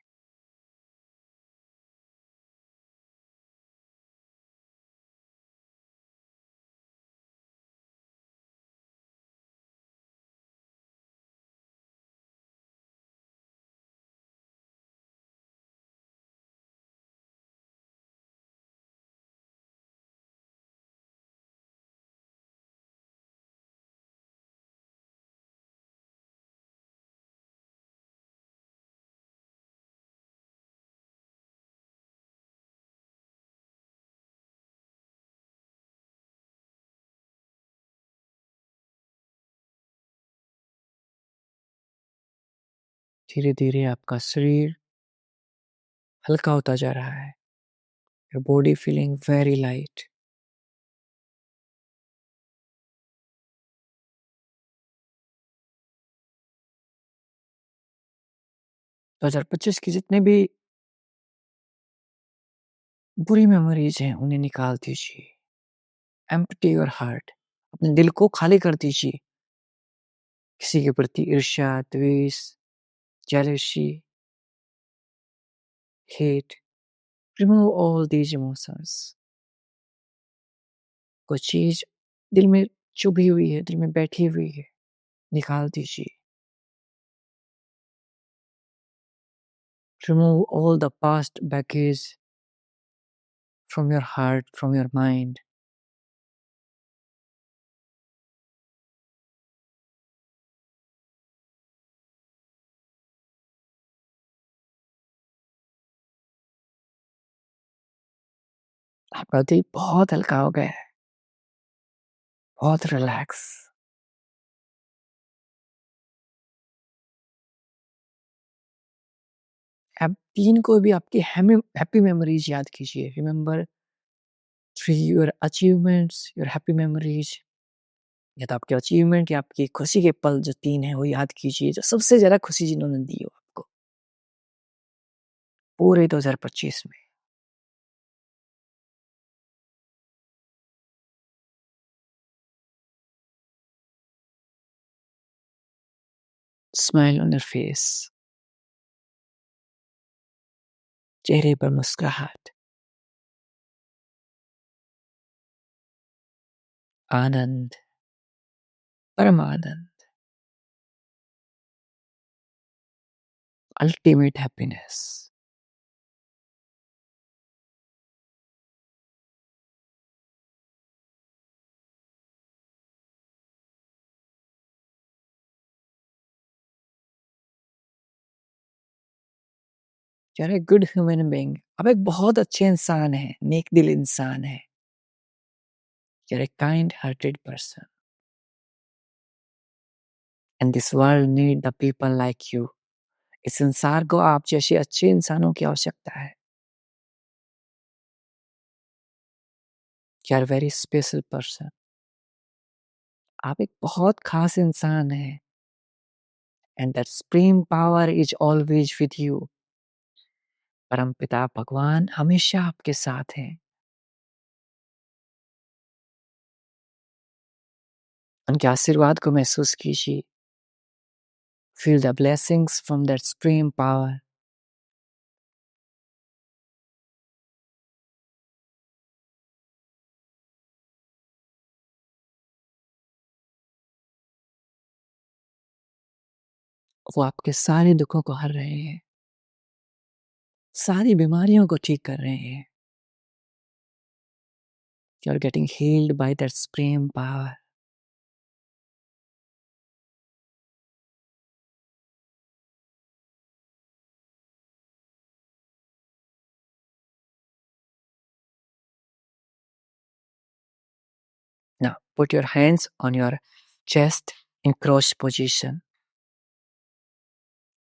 धीरे धीरे आपका शरीर हल्का होता जा रहा है। Your body feeling very light. 2025 की जितने भी बुरी मेमोरीज हैं उन्हें निकाल दीजिए। Empty your heart. अपने दिल को खाली कर दीजिए। किसी के प्रति ईर्ष्या, द्वेष, jealousy, hate. Remove all these emotions. कोई चीज दिल में चुभी हुई है, दिल में बैठी हुई है, निकाल दीजिए। Remove all the past baggage from your heart, from your mind. आपका दिल बहुत हल्का हो गया है, बहुत रिलैक्स। आप 3 को भी आपकी हैप्पी मेमोरीज याद कीजिए। Remember 3 your achievements, your happy memories. या तो आपके अचीवमेंट या आपकी खुशी के पल जो 3 हैं वो याद कीजिए, जो सबसे ज़्यादा खुशी जिन्होंने दी हो आपको, पूरे 2025 में। स्माइल ऑन योर फेस, चेहरे पर मुस्कुराहट, आनंद, परम आनंद, ultimate happiness. You are a good human being, आप एक बहुत अच्छे इंसान हैं, नेक दिल इंसान हैं। You are a kind hearted person and this world need the people like you. इस संसार को आप जैसे अच्छे इंसानों की आवश्यकता है। You are very special person, आप एक बहुत खास इंसान हैं and that supreme power is always with you. परमपिता भगवान हमेशा आपके साथ हैं। उनके आशीर्वाद को महसूस कीजिए। Feel the blessings from that supreme power. वो आपके सारे दुखों को हर रहे हैं, सारी बीमारियों को ठीक कर रहे हैं। You are getting healed by that supreme power. Now put your hands on your chest in cross position.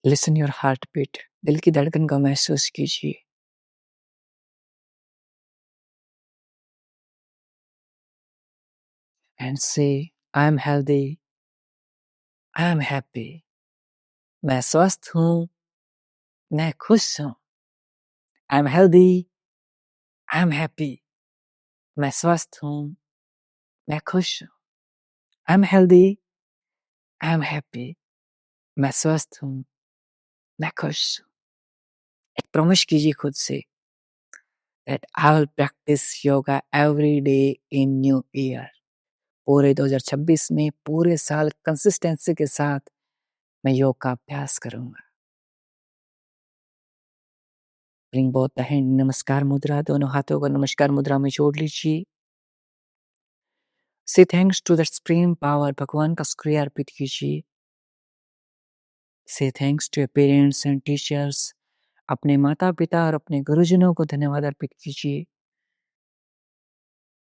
Listen your heartbeat. दिल की धड़कन को महसूस कीजिए। And say, I am healthy, I am happy. मैं स्वस्थ हूँ, मैं खुश हूँ। I am healthy, I am happy. मैं स्वस्थ हूँ, मैं खुश हूँ। I am healthy, I am happy. मैं स्वस्थ हूँ, मैं खुश हूँ। एक प्रॉमिस कीजिए खुद से that I will practice yoga every day in new year. पूरे 2026 में पूरे साल कंसिस्टेंसी के साथ मैं योग का अभ्यास करूँगा। Bring both the hand नमस्कार मुद्रा, दोनों हाथों को नमस्कार मुद्रा में जोड़ लीजिए। Say thanks to that supreme power, भगवान का शुक्रिया अर्पित कीजिए। Say thanks to your parents and teachers, अपने माता-पिता और अपने गुरुजनों को धन्यवाद अर्पित कीजिए।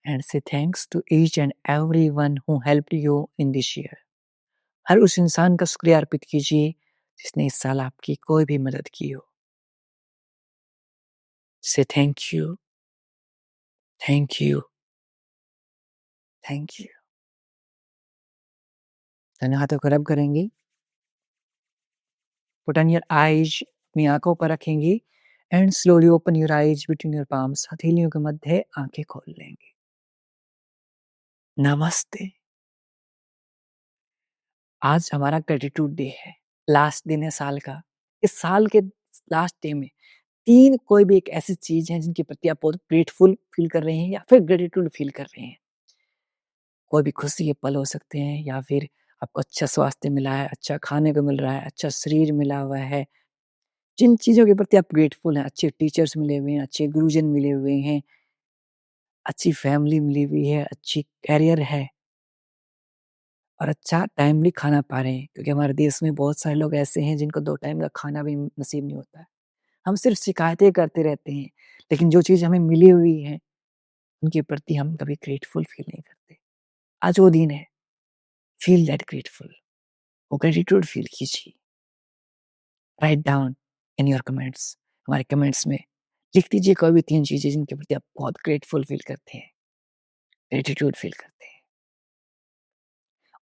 And say thanks to each and everyone who helped you in this year. हर उस इंसान का शुक्रिया अर्पित कीजिए जिसने इस साल आपकी कोई भी मदद की हो। Say thank you, thank you, thank you। दोनों हाथों को रब करेंगे। Put on your eyes, अपनी आँखों पर रखेंगे and slowly open your eyes between your palms, हथेलियों के मध्य आंखें खोल लेंगे। नमस्ते। आज हमारा ग्रेटिट्यूड डे है, लास्ट दिन है साल का। इस साल के लास्ट डे में 3 कोई भी एक ऐसी चीज़ है जिनके प्रति आप बहुत ग्रेटफुल फील कर रहे हैं या फिर ग्रेटिट्यूड फील कर रहे हैं। कोई भी खुशी के पल हो सकते हैं या फिर आपको अच्छा स्वास्थ्य मिला है, अच्छा खाने को मिल रहा है, अच्छा शरीर मिला हुआ है। जिन चीज़ों के प्रति आप ग्रेटफुल हैं, अच्छे टीचर्स मिले हुए हैं, अच्छे गुरुजन मिले हुए हैं, अच्छी फैमिली मिली हुई है, अच्छी करियर है और अच्छा टाइमली खाना पा रहे हैं, क्योंकि हमारे देश में बहुत सारे लोग ऐसे हैं जिनको 2 टाइम का खाना भी नसीब नहीं होता है। हम सिर्फ़ शिकायतें करते रहते हैं, लेकिन जो चीज़ हमें मिली हुई है, उनके प्रति हम कभी ग्रेटफुल फ़ील नहीं करते। आज वो दिन है, फ़ील दैट ग्रेटफुल, वो ग्रैटिट्यूड फ़ील कीजिए। Write down in your comments, हमारे कमेंट्स में लिख दीजिए कोई भी 3 चीज़ें जिनके प्रति आप बहुत ग्रेटफुल फ़ील करते हैं, ग्रैटिट्यूड फ़ील करते हैं।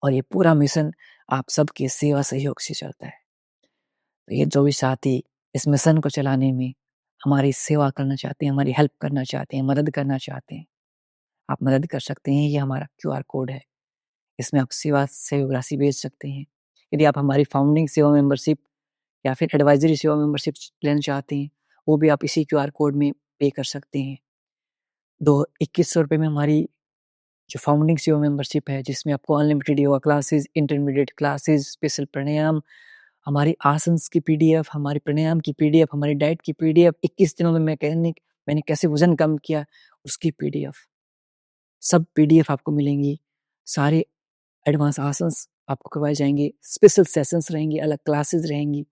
और ये पूरा मिशन आप सबके सेवा सहयोग से चलता है। तो ये जो भी साथी इस मिशन को चलाने में हमारी सेवा करना चाहते हैं, हमारी हेल्प करना चाहते हैं, मदद करना चाहते हैं, आप मदद कर सकते हैं। ये हमारा क्यूआर कोड है। इसमें आप सेवा सहयोग राशि भेज सकते हैं। यदि आप हमारी फाउंडिंग सेवा मेंबरशिप या फिर एडवाइज़री सेवा मेंबरशिप लेना चाहते हैं, वो भी आप इसी क्यूआर कोड में पे कर सकते हैं। दो ₹2100 में हमारी जो फाउंडिंग सेवा मेंबरशिप है, जिसमें आपको unlimited yoga classes, intermediate classes, special pranayam, हमारी आसन्स की पीडीएफ, हमारी प्राणायाम की पीडीएफ, हमारी डाइट की पीडीएफ, 21 दिनों में मैंने कैसे वज़न कम किया, उसकी पीडीएफ, सब पीडीएफ आपको मिलेंगी। सारे एडवांस आसन्स आपको करवाए जाएँगे, स्पेशल सेशंस रहेंगे, अलग क्लासेस रहेंगी।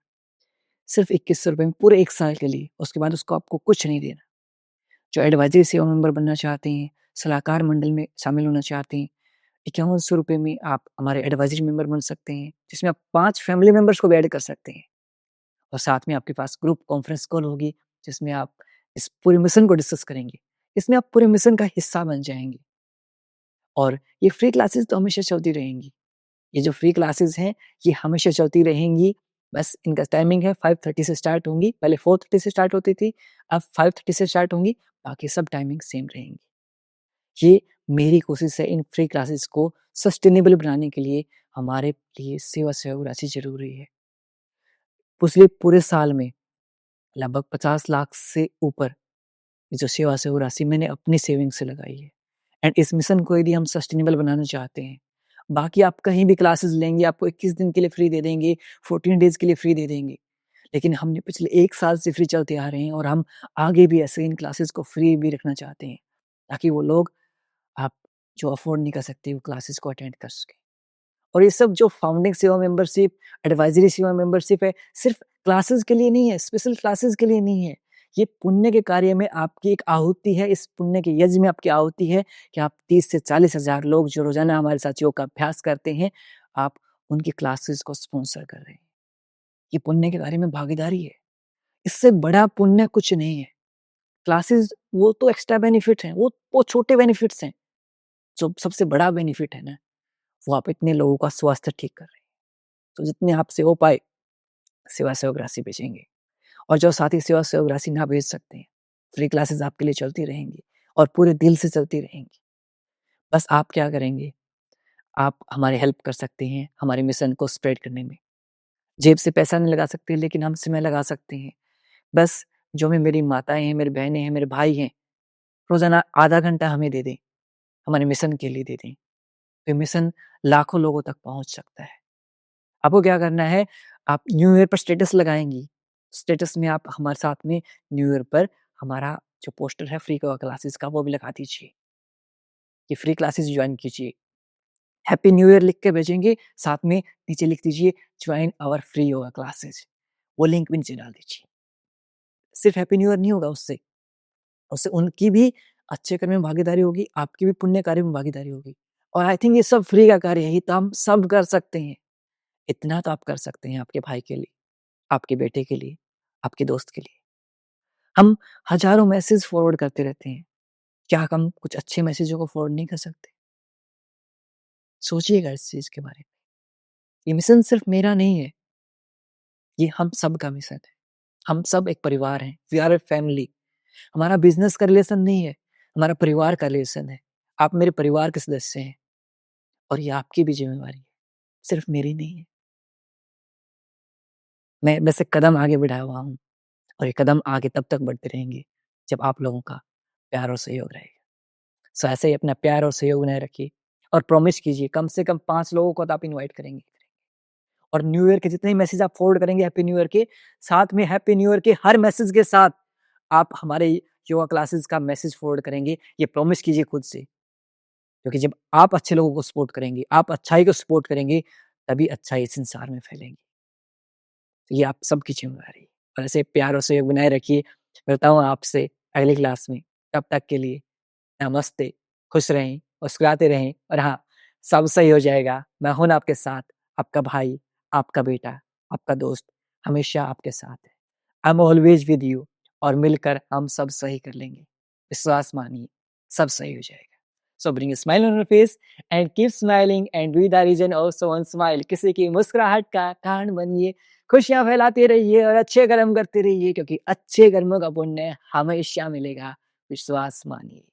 सिर्फ़ ₹2100 में पूरे 1 साल के लिए, उसके बाद उसको आपको कुछ नहीं देना। जो एडवाइज़री सेवा मेंबर बनना चाहते हैं, सलाहकार मंडल में शामिल होना चाहते हैं, ₹5100 में आप हमारे एडवाइज़री मेंबर बन सकते हैं, जिसमें आप 5 फैमिली मेंबर्स को भी ऐड कर सकते हैं। और साथ में आपके पास ग्रुप कॉन्फ्रेंस कॉल होगी, जिसमें आप इस पूरे मिशन को डिस्कस करेंगे। इसमें आप पूरे मिशन का हिस्सा बन जाएँगे और ये फ्री क्लासेस तो हमेशा चलती रहेंगी। ये जो फ्री क्लासेस हैं, ये हमेशा चलती रहेंगी। बस इनका टाइमिंग है 5:30 से स्टार्ट होंगी, पहले 4:30 से स्टार्ट होती थी, अब 5:30 से स्टार्ट होंगी, बाकी सब टाइमिंग सेम रहेंगी। ये मेरी कोशिश है इन फ्री क्लासेस को सस्टेनेबल बनाने के लिए, हमारे लिए सेवा सहयोग राशि ज़रूरी है। पिछले पूरे साल में लगभग 50 लाख से ऊपर ये जो सेवा सहयोग राशि मैंने अपनी सेविंग से लगाई है एंड इस मिशन को यदि हम सस्टेनेबल बनाना चाहते हैं, बाकी आप कहीं भी क्लासेस लेंगे, आपको 21 दिन के लिए फ्री दे देंगे, 14 डेज़ के लिए फ्री दे देंगे। लेकिन हमने पिछले 1 साल से फ्री चलते आ रहे हैं और हम आगे भी ऐसे इन क्लासेस को फ्री भी रखना चाहते हैं, ताकि वो लोग आप जो अफ़ोर्ड नहीं कर सकते, वो क्लासेस को अटेंड कर सकें। और ये सब जो फाउंडिंग सेवा मेंबरशिप, एडवाइज़री सेवा मेंबरशिप है, सिर्फ़ क्लासेस के लिए नहीं है, स्पेशल क्लासेस के लिए नहीं है। ये पुण्य के कार्य में आपकी एक आहुति है, इस पुण्य के यज्ञ में आपकी आहुति है कि आप 30 से 40 हज़ार लोग जो रोज़ाना हमारे साथ योग का अभ्यास करते हैं, आप उनकी क्लासेस को स्पॉन्सर कर रहे हैं। ये पुण्य के कार्य में भागीदारी है। इससे बड़ा पुण्य कुछ नहीं है। क्लासेस वो तो एक्स्ट्रा बेनिफिट हैं, वो छोटे बेनिफिट्स हैं। जो सबसे बड़ा बेनिफिट है ना, वो आप इतने लोगों का स्वास्थ्य ठीक कर रहे हैं। तो जितने आपसे हो पाए सेवा सहयोग राशि भेजेंगे और जो साथी सेवा सहयोग राशि ना भेज सकते हैं, फ्री क्लासेस आपके लिए चलती रहेंगी और पूरे दिल से चलती रहेंगी। बस आप क्या करेंगे, आप हमारी हेल्प कर सकते हैं हमारे मिशन को स्प्रेड करने में। जेब से पैसा नहीं लगा सकते लेकिन हम समय लगा सकते हैं। बस जो भी मेरी माताएँ हैं, मेरी बहनें हैं, मेरे भाई हैं, रोज़ाना आधा घंटा हमें दे दें, हमारे मिशन के लिए दे दें। तो मिशन लाखों लोगों तक पहुँच सकता है। आपको क्या करना है, आप न्यू ईयर पर स्टेटस लगाएँगी। स्टेटस में आप हमारे साथ में न्यू ईयर पर हमारा जो पोस्टर है फ्री क्लासेस का वो भी लगा दीजिए, कि फ्री क्लासेस जॉइन कीजिए। हैप्पी न्यू ईयर लिख के भेजेंगे, साथ में नीचे लिख दीजिए join our free yoga classes. वो लिंक भी नीचे डाल दीजिए। सिर्फ हैप्पी न्यू ईयर नहीं होगा उससे, उससे उनकी भी अच्छे कर्म में भागीदारी होगी, आपकी भी पुण्य कार्य में भागीदारी होगी। और आई थिंक ये सब फ्री का कार्य है, ये तो हम सब कर सकते हैं। इतना तो आप कर सकते हैं आपके भाई के लिए, आपके बेटे के लिए, आपके दोस्त के लिए। हम हज़ारों मैसेज फॉरवर्ड करते रहते हैं। क्या हम कुछ अच्छे मैसेजों को फॉरवर्ड नहीं कर सकते? सोचिएगा इस चीज़ के बारे में। ये मिशन सिर्फ़ मेरा नहीं है, ये हम सब का मिशन है। हम सब एक परिवार हैं, वी आर अ फैमिली। हमारा बिज़नेस का रिलेशन नहीं है, हमारा परिवार का रिलेशन है। आप मेरे परिवार के सदस्य हैं और ये आपकी भी ज़िम्मेवारी है, सिर्फ़ मेरी नहीं है। मैं बस एक कदम आगे बढ़ाया हुआ हूँ और ये कदम आगे तब तक बढ़ते रहेंगे, जब आप लोगों का प्यार और सहयोग रहेगा। सो ऐसे ही अपना प्यार और सहयोग बनाए रखिए और प्रॉमिस कीजिए कम से कम 5 लोगों को तो आप इनवाइट करेंगे। और न्यू ईयर के जितने भी मैसेज आप फॉरवर्ड करेंगे हैप्पी न्यू ईयर के, साथ में हैप्पी न्यू ईयर के हर मैसेज के साथ आप हमारे योगा क्लासेस का मैसेज फॉरवर्ड करेंगे, ये प्रॉमिस कीजिए खुद से। क्योंकि जब आप अच्छे लोगों को सपोर्ट करेंगे, आप अच्छाई को सपोर्ट करेंगे, तभी अच्छाई इस संसार में फैलेगी। तो ये आप सबकी ज़िम्मेदारी है और ऐसे प्यार और सहयोग बनाए रखिए। मिलता हूँ आपसे अगली क्लास में, तब तक के लिए नमस्ते, खुश रहें, मुस्कुराते रहें और हाँ, सब सही हो जाएगा। मैं हूँ ना आपके साथ, आपका भाई, आपका बेटा, आपका दोस्त, हमेशा आपके साथ है। I am always with you और मिलकर हम सब सही कर लेंगे। विश्वास मानिए, सब सही हो जाएगा। सो bring a smile on your face and keep smiling and be the reason of someone's smile. किसी की मुस्कुराहट का कारण बनिए, खुशियाँ फैलाते रहिए और अच्छे कर्म करते रहिए क्योंकि अच्छे कर्मों का पुण्य हमेशा मिलेगा, विश्वास मानिए।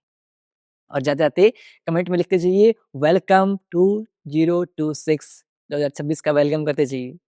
और जाते-जाते कमेंट में लिखते जाइए वेलकम टू 026 2026 का वेलकम करते जाइए।